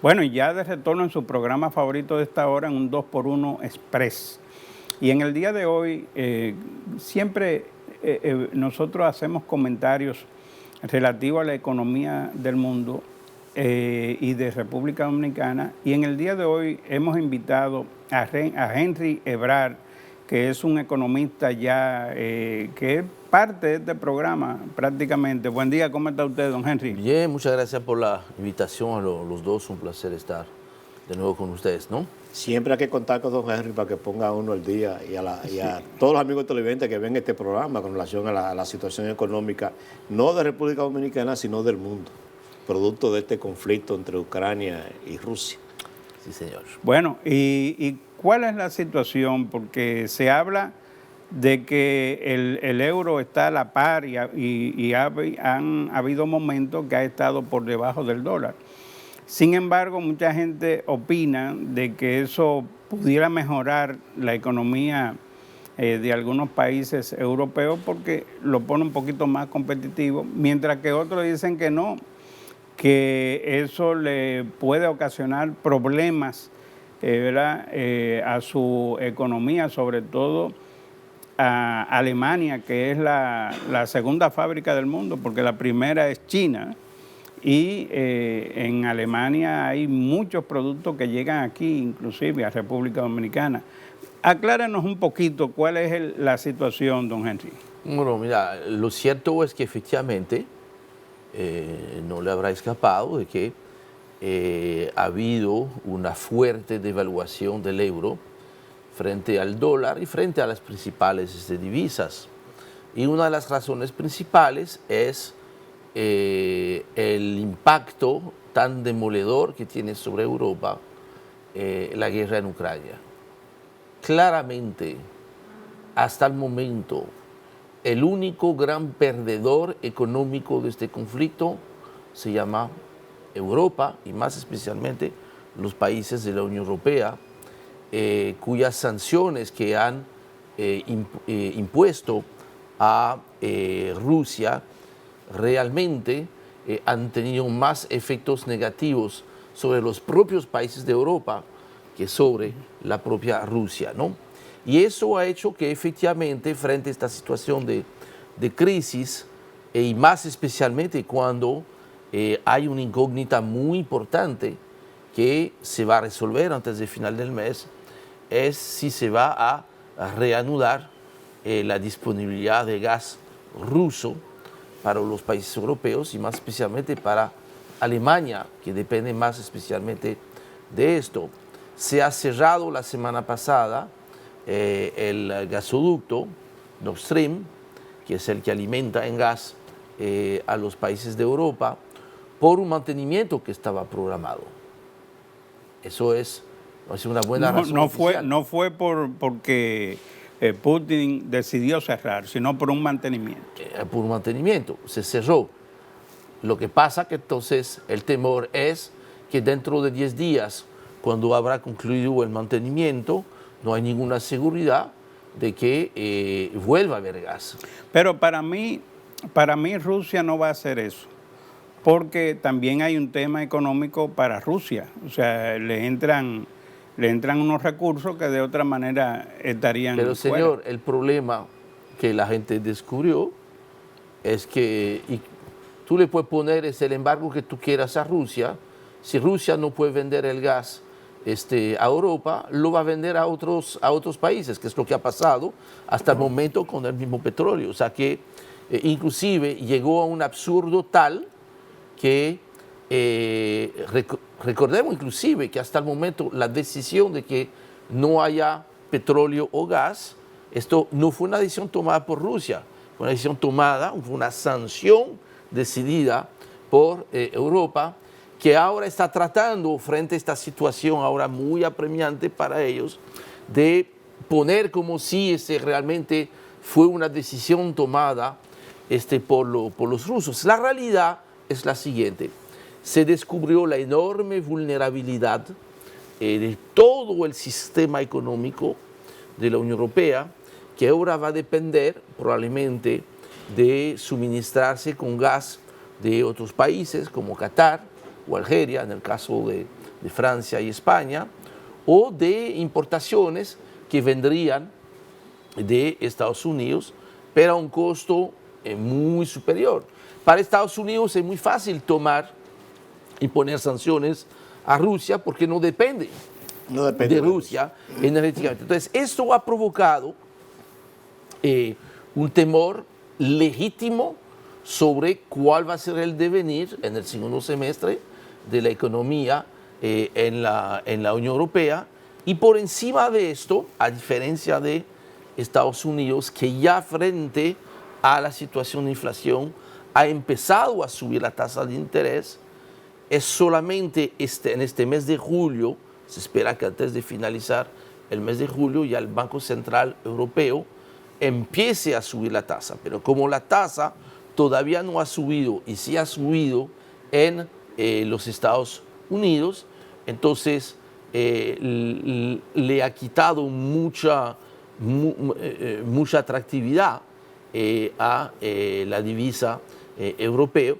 Bueno, y ya de retorno en su programa favorito de esta hora, en un 2x1 Express. Y en el día de hoy, siempre nosotros hacemos comentarios relativos a la economía del mundo y de República Dominicana. Y en el día de hoy hemos invitado a Henry Ebrard, que es un economista ya que es parte de este programa prácticamente. Buen día, ¿cómo está usted, don Henry? Bien, muchas gracias por la invitación a los dos. Un placer estar de nuevo con ustedes, ¿no? Siempre hay que contar con don Henry para que ponga a uno al día y a todos los amigos televidentes que ven este programa con relación a la situación económica, no de República Dominicana, sino del mundo, producto de este conflicto entre Ucrania y Rusia. Sí, señor. Bueno, ¿y cuál es la situación? Porque se habla de que el euro está a la par y han habido momentos que ha estado por debajo del dólar. Sin embargo, mucha gente opina de que eso pudiera mejorar la economía de algunos países europeos porque lo pone un poquito más competitivo, mientras que otros dicen que no, que eso le puede ocasionar problemas ¿verdad? A su economía, sobre todo a Alemania, que es la segunda fábrica del mundo, porque la primera es China. Y en Alemania hay muchos productos que llegan aquí, inclusive a República Dominicana. Acláranos un poquito cuál es la situación, don Henry. Bueno, mira, lo cierto es que efectivamente no le habrá escapado de que ha habido una fuerte devaluación del euro frente al dólar y frente a las principales divisas. Y una de las razones principales es el impacto tan demoledor que tiene sobre Europa la guerra en Ucrania. Claramente, hasta el momento, el único gran perdedor económico de este conflicto se llama Europa y más especialmente los países de la Unión Europea, cuyas sanciones que han impuesto a Rusia realmente han tenido más efectos negativos sobre los propios países de Europa que sobre la propia Rusia, ¿no? Y eso ha hecho que efectivamente frente a esta situación de crisis, y más especialmente cuando hay una incógnita muy importante que se va a resolver antes del final del mes, es si se va a reanudar la disponibilidad de gas ruso para los países europeos y más especialmente para Alemania, que depende más especialmente de esto. Se ha cerrado la semana pasada el gasoducto Nord Stream, que es el que alimenta en gas a los países de Europa, por un mantenimiento que estaba programado. Eso es una buena razón. No fue porque Putin decidió cerrar, sino por un mantenimiento. Por un mantenimiento, se cerró. Lo que pasa que entonces el temor es que dentro de 10 días, cuando habrá concluido el mantenimiento, no hay ninguna seguridad de que vuelva a haber gas. Pero para mí Rusia no va a hacer eso, porque también hay un tema económico para Rusia. O sea, le entran unos recursos que de otra manera estarían Pero fuera. señor, el problema que la gente descubrió es que tú le puedes poner el embargo que tú quieras a Rusia. Si Rusia no puede vender el gas a Europa, lo va a vender a otros países, que es lo que ha pasado hasta el momento con el mismo petróleo. O sea que inclusive llegó a un absurdo tal que recordemos inclusive que hasta el momento la decisión de que no haya petróleo o gas, esto no fue una decisión tomada por Rusia, fue una decisión tomada, fue una sanción decidida por Europa, que ahora está tratando, frente a esta situación ahora muy apremiante para ellos, de poner como si realmente fue una decisión tomada por los rusos. La realidad es la siguiente: se descubrió la enorme vulnerabilidad de todo el sistema económico de la Unión Europea, que ahora va a depender probablemente de suministrarse con gas de otros países como Qatar o Algeria, en el caso de Francia y España, o de importaciones que vendrían de Estados Unidos, pero a un costo muy superior. Para Estados Unidos es muy fácil tomar y poner sanciones a Rusia porque no depende de Rusia energéticamente. Entonces, esto ha provocado un temor legítimo sobre cuál va a ser el devenir en el segundo semestre de la economía en la Unión Europea. Y por encima de esto, a diferencia de Estados Unidos, que ya frente a la situación de inflación ha empezado a subir la tasa de interés, es solamente en este mes de julio, se espera que antes de finalizar el mes de julio ya el Banco Central Europeo empiece a subir la tasa. Pero como la tasa todavía no ha subido y sí ha subido en los Estados Unidos, entonces le ha quitado mucha atractividad a la divisa europea.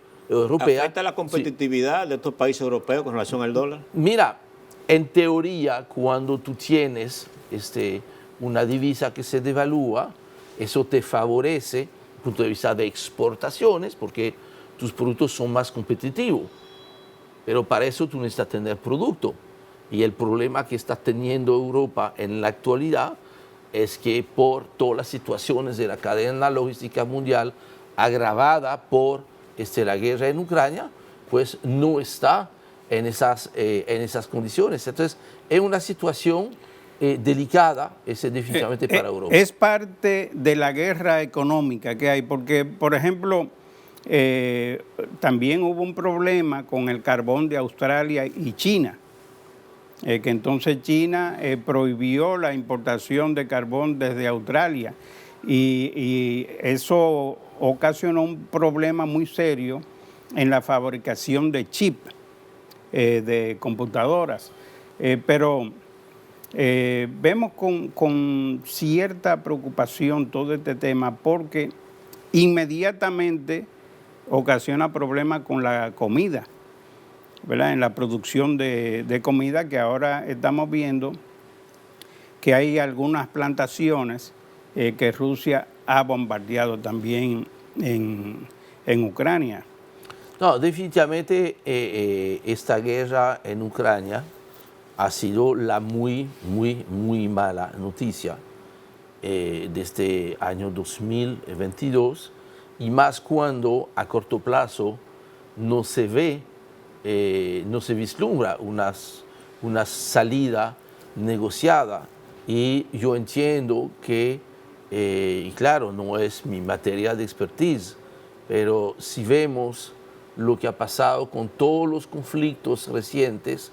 ¿Afecta la competitividad de estos países europeos con relación al dólar? Mira, en teoría, cuando tú tienes una divisa que se devalúa, eso te favorece desde el punto de vista de exportaciones, porque tus productos son más competitivos. Pero para eso tú necesitas tener producto. Y el problema que está teniendo Europa en la actualidad es que por todas las situaciones de la cadena logística mundial agravada por la guerra en Ucrania, pues no está en esas condiciones. Entonces, es una situación delicada, definitivamente para Europa. Es parte de la guerra económica que hay, porque, por ejemplo, también hubo un problema con el carbón de Australia y China, que entonces China prohibió la importación de carbón desde Australia y eso ocasionó un problema muy serio en la fabricación de chips de computadoras. Pero vemos con cierta preocupación todo este tema porque inmediatamente ocasiona problemas con la comida, ¿verdad? En la producción de comida, que ahora estamos viendo que hay algunas plantaciones que Rusia ha bombardeado también en Ucrania. No, definitivamente esta guerra en Ucrania ha sido la muy mala noticia de este año 2022, y más cuando a corto plazo no se vislumbra una salida negociada. Y yo entiendo que, y claro, no es mi materia de expertise, pero si vemos lo que ha pasado con todos los conflictos recientes,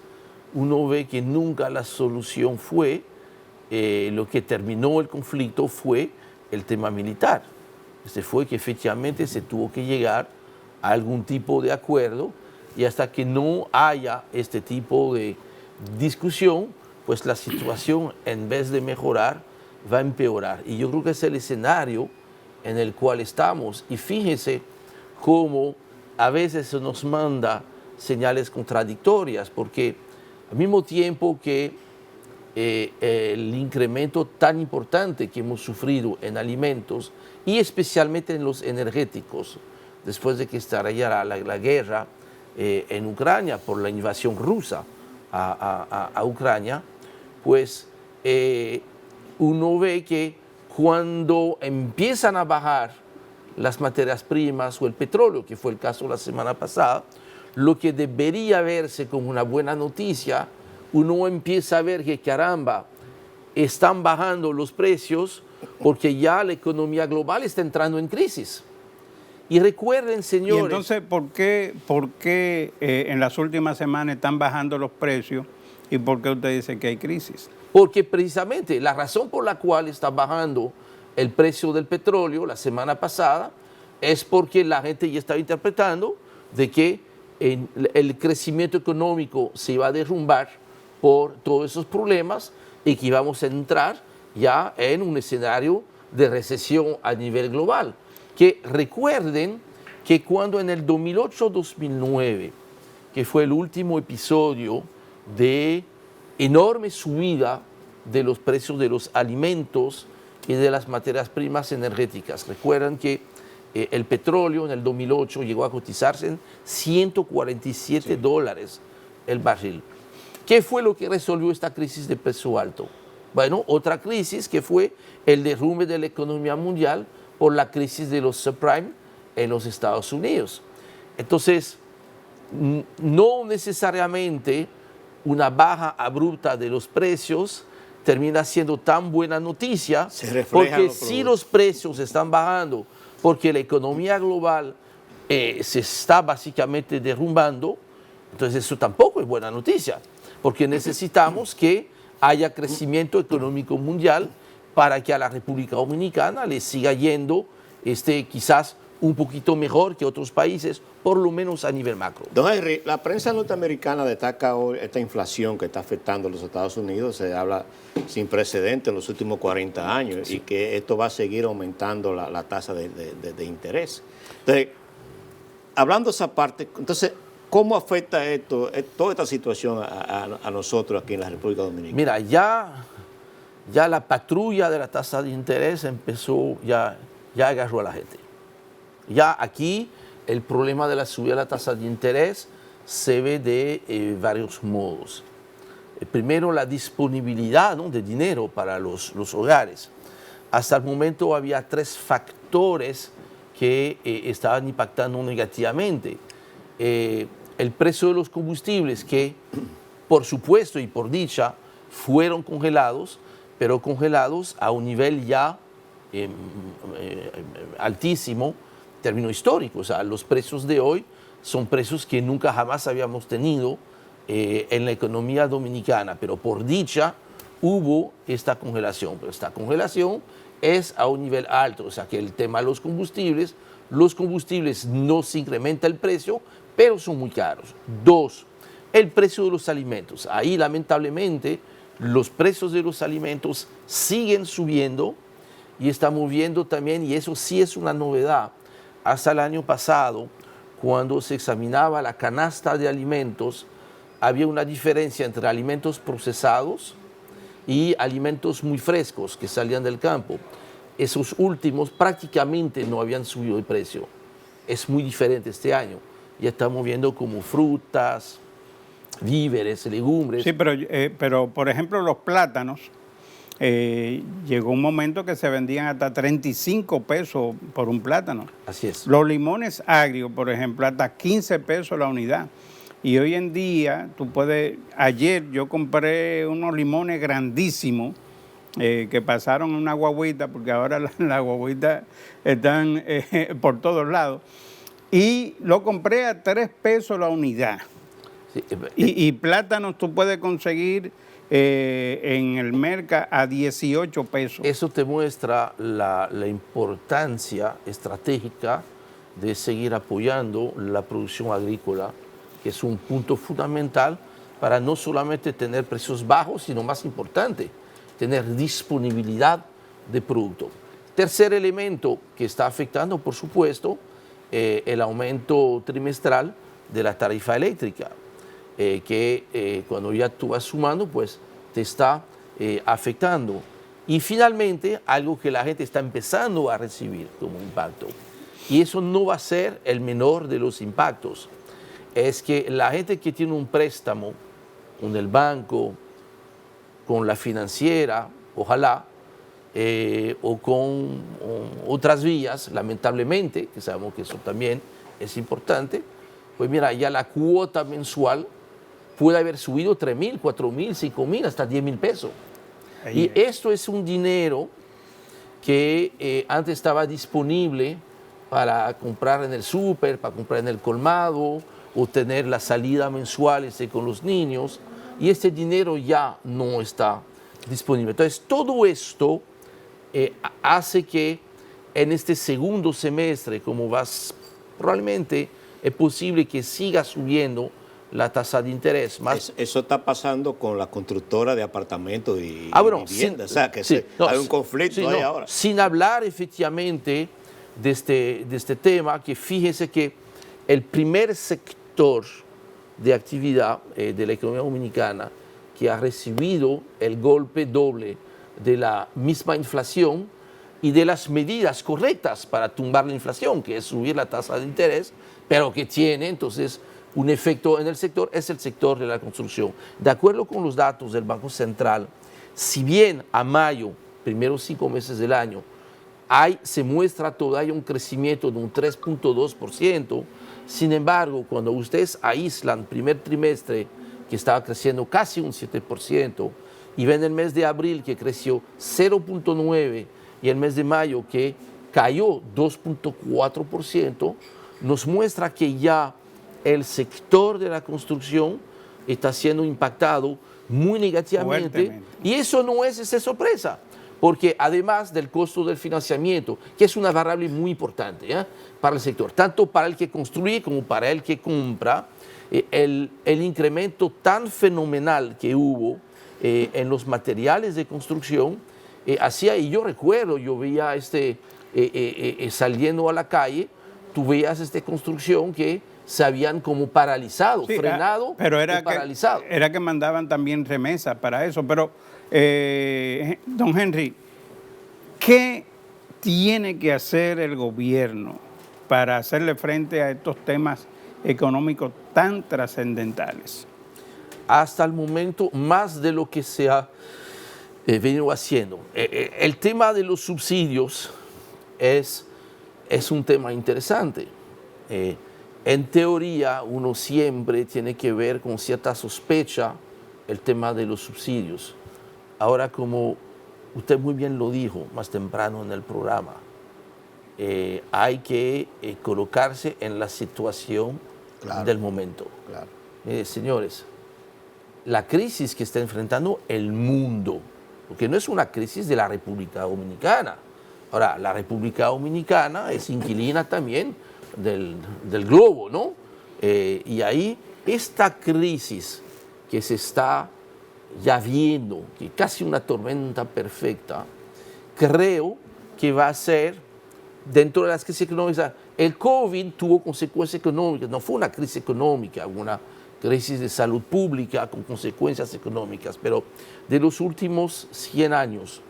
uno ve que nunca la solución fue, lo que terminó el conflicto fue el tema militar. Fue que efectivamente se tuvo que llegar a algún tipo de acuerdo, y hasta que no haya este tipo de discusión, pues la situación, en vez de mejorar, va a empeorar. Y yo creo que es el escenario en el cual estamos. Y fíjese cómo a veces se nos manda señales contradictorias, porque al mismo tiempo que el incremento tan importante que hemos sufrido en alimentos y especialmente en los energéticos, después de que estallara la guerra en Ucrania por la invasión rusa a Ucrania, pues uno ve que cuando empiezan a bajar las materias primas o el petróleo, que fue el caso la semana pasada, lo que debería verse como una buena noticia, uno empieza a ver que, caramba, están bajando los precios porque ya la economía global está entrando en crisis. Y recuerden, señores... Y entonces, ¿por qué en las últimas semanas están bajando los precios y por qué usted dice que hay crisis? Porque precisamente la razón por la cual está bajando el precio del petróleo la semana pasada es porque la gente ya estaba interpretando de que el crecimiento económico se iba a derrumbar por todos esos problemas y que íbamos a entrar ya en un escenario de recesión a nivel global. Que recuerden que cuando en el 2008-2009, que fue el último episodio de enorme subida de los precios de los alimentos y de las materias primas energéticas. Recuerdan que el petróleo en el 2008 llegó a cotizarse en 147 dólares el barril. ¿Qué fue lo que resolvió esta crisis de precio alto? Bueno, otra crisis que fue el derrumbe de la economía mundial por la crisis de los subprime en los Estados Unidos. Entonces, no necesariamente una baja abrupta de los precios termina siendo tan buena noticia, porque si los precios están bajando, porque la economía global se está básicamente derrumbando, entonces eso tampoco es buena noticia, porque necesitamos que haya crecimiento económico mundial para que a la República Dominicana le siga yendo quizás un poquito mejor que otros países, por lo menos a nivel macro. Don Henry, la prensa norteamericana destaca hoy esta inflación que está afectando a los Estados Unidos. Se habla sin precedentes en los últimos 40 años y que esto va a seguir aumentando la tasa de interés. Entonces, hablando de esa parte, entonces, ¿cómo afecta esto, toda esta situación a nosotros aquí en la República Dominicana? Mira, ya la patrulla de la tasa de interés empezó, ya agarró a la gente. Ya aquí el problema de la subida de la tasa de interés se ve de varios modos. Primero, la disponibilidad, ¿no?, de dinero para los hogares. Hasta el momento había 3 factores que estaban impactando negativamente. El precio de los combustibles, que por supuesto y por dicha fueron congelados, pero congelados a un nivel ya altísimo, término histórico. O sea, los precios de hoy son precios que nunca jamás habíamos tenido en la economía dominicana, pero por dicha hubo esta congelación. Pero esta congelación es a un nivel alto, o sea que el tema de los combustibles no se incrementa el precio, pero son muy caros. 2, el precio de los alimentos. Ahí lamentablemente los precios de los alimentos siguen subiendo y estamos viendo también, y eso sí es una novedad, hasta el año pasado, cuando se examinaba la canasta de alimentos, había una diferencia entre alimentos procesados y alimentos muy frescos que salían del campo. Esos últimos prácticamente no habían subido el precio. Es muy diferente este año. Ya estamos viendo como frutas, víveres, legumbres. Sí, pero por ejemplo los plátanos, llegó un momento que se vendían hasta 35 pesos por un plátano. Así es. Los limones agrios, por ejemplo, hasta 15 pesos la unidad. Y hoy en día, ayer yo compré unos limones grandísimos que pasaron una guagüita, porque ahora las guagüitas están por todos lados. Y lo compré a 3 pesos la unidad. Sí, y plátanos tú puedes conseguir en el mercado a 18 pesos. Eso te muestra la importancia estratégica de seguir apoyando la producción agrícola, que es un punto fundamental para no solamente tener precios bajos, sino más importante, tener disponibilidad de producto. Tercer elemento que está afectando, por supuesto, el aumento trimestral de la tarifa eléctrica, que cuando ya tú vas sumando, pues te está afectando. Y finalmente, algo que la gente está empezando a recibir como impacto, y eso no va a ser el menor de los impactos, es que la gente que tiene un préstamo con el banco, con la financiera, ojalá, o con otras vías, lamentablemente, que sabemos que eso también es importante, pues mira, ya la cuota mensual puede haber subido 3,000, 4,000, 5,000, hasta 10,000 pesos. Y esto es un dinero que antes estaba disponible para comprar en el súper, para comprar en el colmado, o tener la salida mensual con los niños, y este dinero ya no está disponible. Entonces, todo esto hace que en este segundo semestre, como probablemente es posible que siga subiendo la tasa de interés. Eso está pasando con la constructora de apartamentos y viviendas. O sea, que hay un conflicto ahí ahora. Sin hablar efectivamente de este tema, que fíjese que el primer sector de actividad de la economía dominicana que ha recibido el golpe doble de la misma inflación y de las medidas correctas para tumbar la inflación, que es subir la tasa de interés, pero que tiene entonces un efecto en el sector, es el sector de la construcción. De acuerdo con los datos del Banco Central, si bien a mayo, primeros 5 meses del año, se muestra todavía un crecimiento de un 3.2%, sin embargo, cuando ustedes aíslan primer trimestre, que estaba creciendo casi un 7%, y ven el mes de abril que creció 0.9%, y el mes de mayo que cayó 2.4%, nos muestra que ya el sector de la construcción está siendo impactado muy negativamente, y eso no es sorpresa, porque además del costo del financiamiento, que es una variable muy importante para el sector, tanto para el que construye como para el que compra, el incremento tan fenomenal que hubo en los materiales de construcción, y yo recuerdo, yo veía saliendo a la calle, tú veías construcción que se habían como paralizado, sí, frenado pero o paralizado. Era que mandaban también remesas para eso. Pero, don Henry, ¿qué tiene que hacer el gobierno para hacerle frente a estos temas económicos tan trascendentales? Hasta el momento, más de lo que se ha venido haciendo. El tema de los subsidios es un tema interesante. En teoría, uno siempre tiene que ver con cierta sospecha el tema de los subsidios. Ahora, como usted muy bien lo dijo más temprano en el programa, hay que colocarse en la situación del momento. Claro. Señores, la crisis que está enfrentando el mundo, porque no es una crisis de la República Dominicana. Ahora, la República Dominicana es inquilina también del globo, ¿no? Y ahí esta crisis que se está ya viendo, que casi una tormenta perfecta, creo que va a ser, dentro de las crisis económicas, el COVID tuvo consecuencias económicas, no fue una crisis económica, una crisis de salud pública con consecuencias económicas, pero de los últimos 100 años,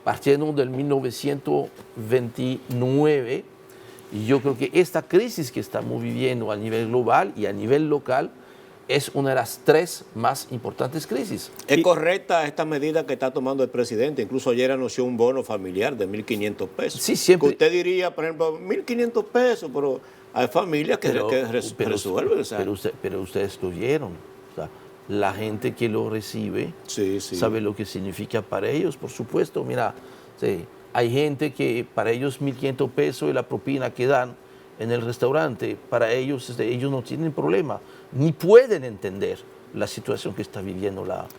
partiendo del 1929, y yo creo que esta crisis que estamos viviendo a nivel global y a nivel local es una de las 3 más importantes crisis. ¿Es correcta esta medida que está tomando el presidente? Incluso ayer anunció un bono familiar de 1.500 pesos. Sí, siempre. Que usted diría, por ejemplo, 1.500 pesos, pero hay familias que resuelven. Pero ustedes lo vieron. O sea, la gente que lo recibe sabe lo que significa para ellos, por supuesto. Mira, hay gente que para ellos 1.500 pesos y la propina que dan en el restaurante, para ellos, ellos no tienen problema, ni pueden entender la situación que está viviendo la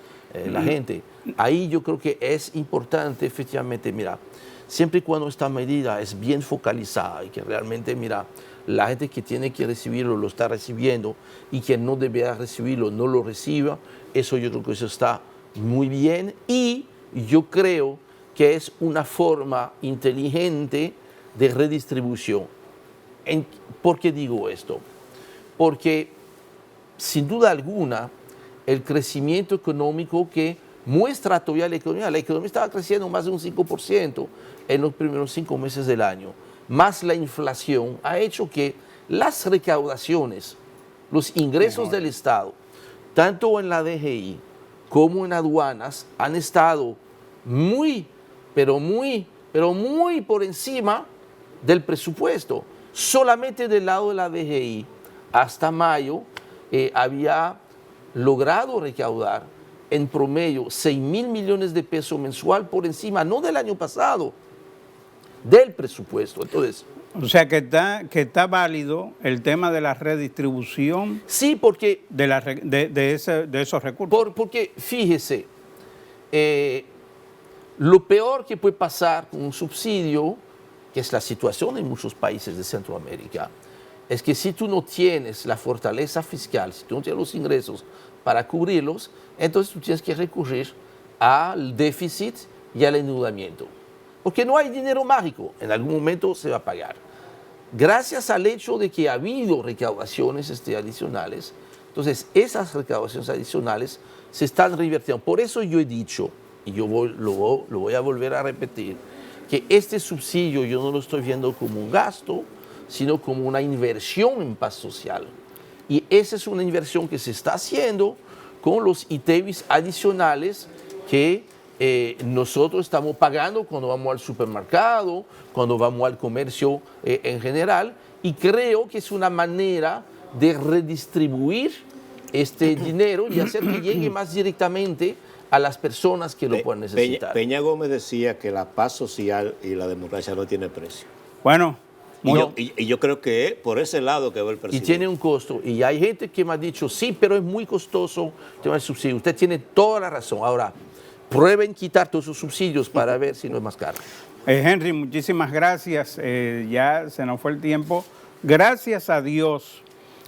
gente. Ahí yo creo que es importante, efectivamente, mira, siempre y cuando esta medida es bien focalizada y que realmente, mira, la gente que tiene que recibirlo lo está recibiendo y quien no debería recibirlo no lo reciba, eso yo creo que eso está muy bien, y yo creo que es una forma inteligente de redistribución. ¿Por qué digo esto? Porque sin duda alguna el crecimiento económico que muestra todavía la economía estaba creciendo más de un 5% en los primeros 5 meses del año, más la inflación ha hecho que las recaudaciones, los ingresos del Estado, tanto en la DGI como en aduanas, han estado muy por encima del presupuesto. Solamente del lado de la DGI, hasta mayo, había logrado recaudar en promedio 6.000 millones de pesos mensual por encima, no del año pasado, del presupuesto. Entonces, o sea que está válido el tema de la redistribución. Sí, porque de esos recursos. Porque fíjese, lo peor que puede pasar con un subsidio, que es la situación en muchos países de Centroamérica, es que si tú no tienes la fortaleza fiscal, si tú no tienes los ingresos para cubrirlos, entonces tú tienes que recurrir al déficit y al endeudamiento. Porque no hay dinero mágico, en algún momento se va a pagar. Gracias al hecho de que ha habido recaudaciones adicionales, Entonces, esas recaudaciones adicionales se están revirtiendo. Por eso yo he dicho, y lo voy a volver a repetir, que este subsidio yo no lo estoy viendo como un gasto, sino como una inversión en paz social. Y esa es una inversión que se está haciendo con los ITEVIS adicionales que nosotros estamos pagando cuando vamos al supermercado, cuando vamos al comercio en general, y creo que es una manera de redistribuir este dinero y hacer que llegue más directamente a las personas que lo pueden necesitar. Peña Gómez decía que la paz social y la democracia no tiene precio. Bueno, y yo creo que es por ese lado que va el presidente. Y tiene un costo. Y hay gente que me ha dicho, sí, pero es muy costoso el tema del subsidio. Usted tiene toda la razón. Ahora, prueben quitar todos esos subsidios para ver si no es más caro. Henry, muchísimas gracias. Ya se nos fue el tiempo. Gracias a Dios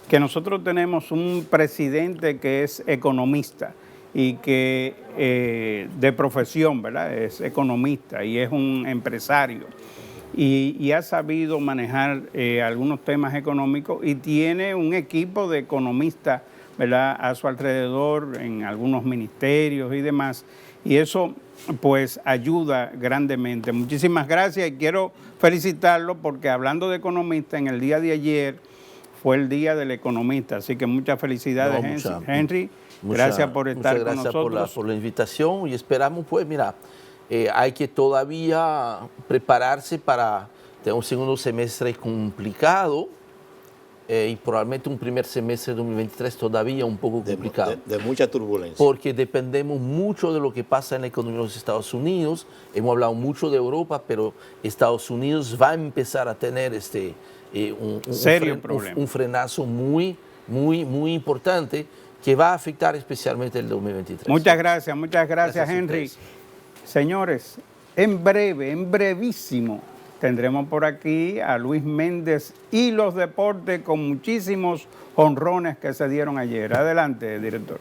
que nosotros tenemos un presidente que es economista y que de profesión, ¿verdad? Es economista y es un empresario y ha sabido manejar algunos temas económicos y tiene un equipo de economistas, ¿verdad?, a su alrededor en algunos ministerios y demás, y eso pues ayuda grandemente. Muchísimas gracias y quiero felicitarlo porque hablando de economista, en el día de ayer fue el Día del Economista, así que muchas felicidades, Henry. Gracias por estar con nosotros. Muchas gracias por la invitación y esperamos, pues, mira, hay que todavía prepararse para tener un segundo semestre complicado y probablemente un primer semestre de 2023 todavía un poco complicado. De mucha turbulencia. Porque dependemos mucho de lo que pasa en la economía de los Estados Unidos. Hemos hablado mucho de Europa, pero Estados Unidos va a empezar a tener un frenazo muy importante que va a afectar especialmente el 2023. Muchas gracias, Henry. Señores, en brevísimo, tendremos por aquí a Luis Méndez y los deportes con muchísimos jonrones que se dieron ayer. Adelante, director.